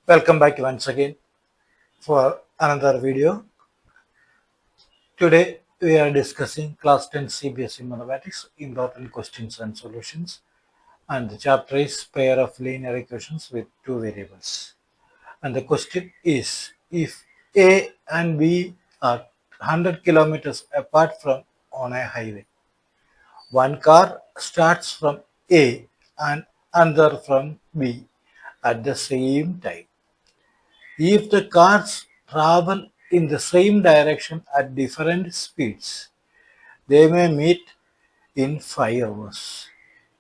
Welcome back once again for another video. Today we are discussing class 10 CBSE Mathematics important questions and solutions, and the chapter is pair of linear equations with two variables. And the question is, if A and B are 100 kilometers apart from on a highway, one car starts from A and another from B at the same time. If the cars travel in the same direction at different speeds, they may meet in 5 hours.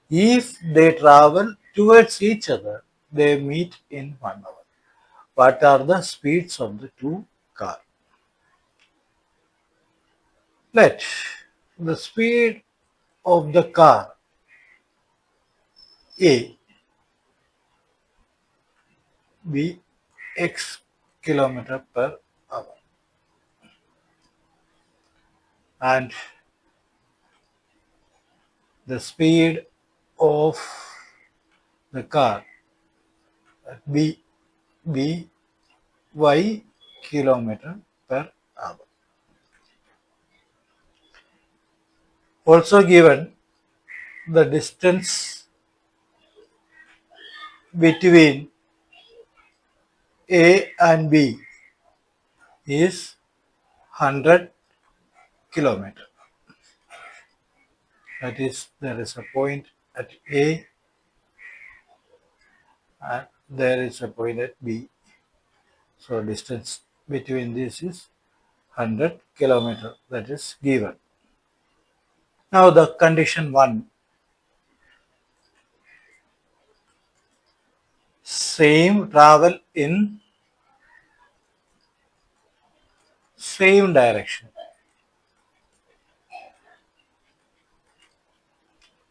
If they travel towards each other, they meet in 1 hour. What are the speeds of the two cars? Let the speed of the car A be x kilometer per hour, and the speed of the car B be y kilometer per hour. Also given the distance between A and B is 100 kilometer. That is, there is a point at A and there is a point at B. So distance between this is 100 kilometer. That is given. Now the condition 1. Same travel in same direction.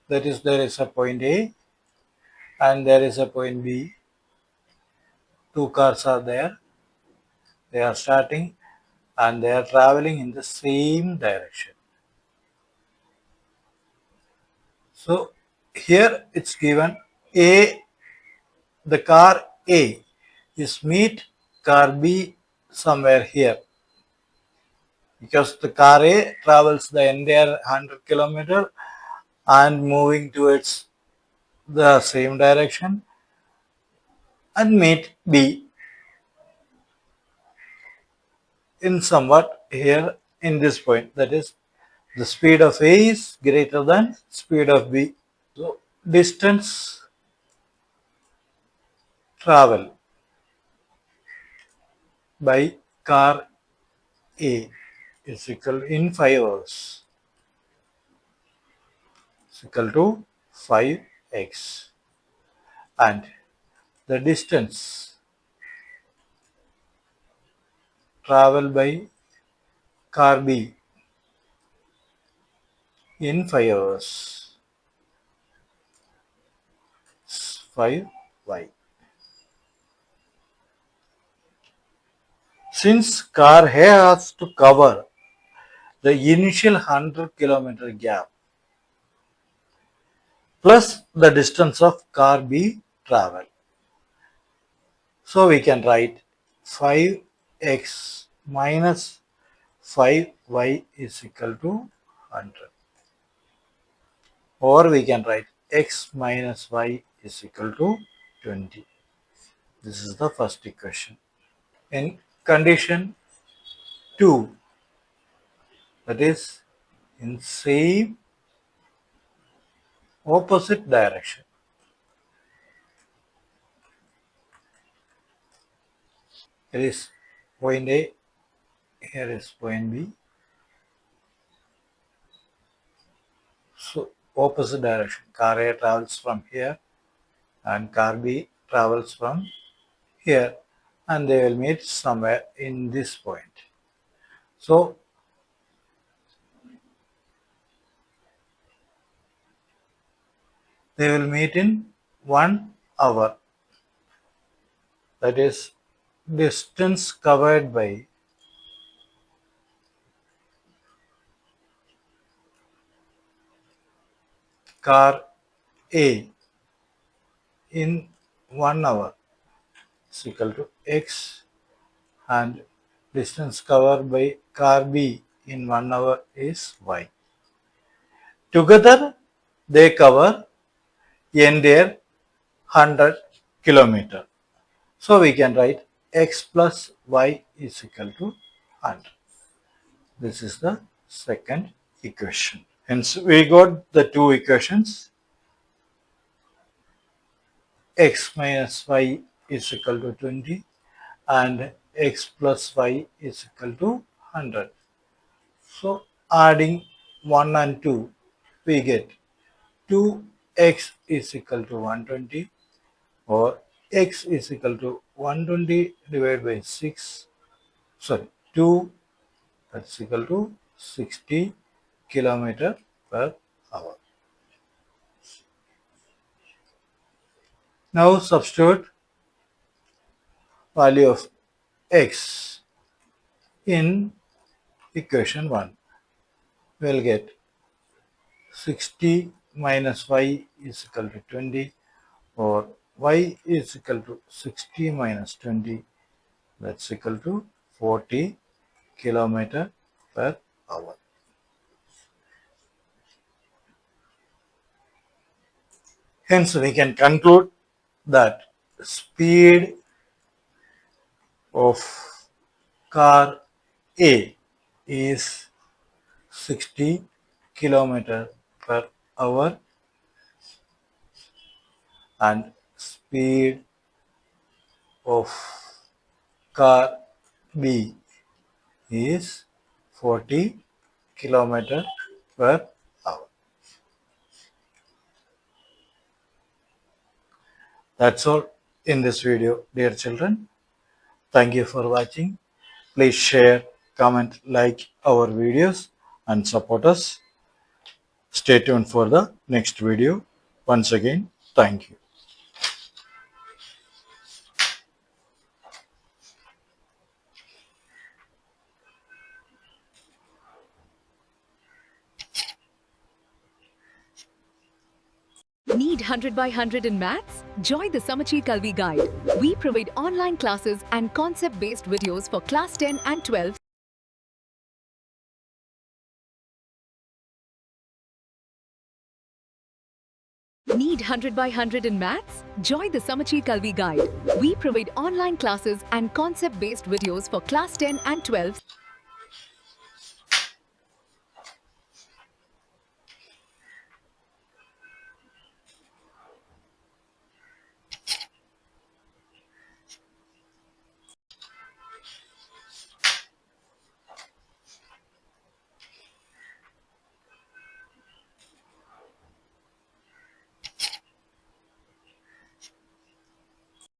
That is, there is a point A and there is a point B. Two cars are there. They are starting and they are traveling in the same direction. So here it's given A, the car A is meet car B somewhere here, because the car A travels the entire 100 kilometer and moving towards the same direction, and meet B in somewhat here in this point. That is, the speed of A is greater than speed of B. So distance travel by car A is equal in 5 hours is equal to 5x, and the distance travel by car B in 5 hours is 5y. Since car A has to cover the initial 100 kilometer gap plus the distance of car B travel, so we can write 5x minus 5y is equal to 100, or we can write x minus y is equal to 20. This is the first equation. In condition 2, that is in same opposite direction. Here is point A, here is point B. So opposite direction. Car A travels from here and car B travels from here, and they will meet somewhere in this point. So they will meet in 1 hour. That is, distance covered by car A in 1 hour is equal to x, and distance covered by car B in 1 hour is y. Together they cover entire 100 kilometer. So we can write x plus y is equal to 100. This is the second equation. Hence we got the two equations. X minus y is equal to 20 and x plus y is equal to 100. So adding 1 and 2, we get 2x is equal to 120, or x is equal to 120 divided by 6, sorry, 2, that's equal to 60 kilometer per hour. Now substitute value of x in equation 1. We'll get 60 minus y is equal to 20, or y is equal to 60 minus 20, that's equal to 40 kilometer per hour. Hence we can conclude that speed of car A is 60 kilometer per hour and speed of car B is 40 kilometer per hour. That's all in this video, dear children. Thank you for watching. Please share, comment, like our videos and support us. Stay tuned for the next video. Once again, thank you. Need 100 by 100 in Maths? Join the Samacheer Kalvi Guide. We provide online classes and concept-based videos for Class 10 and 12. Need 100 by 100 in Maths? Join the Samacheer Kalvi Guide. We provide online classes and concept-based videos for Class 10 and 12.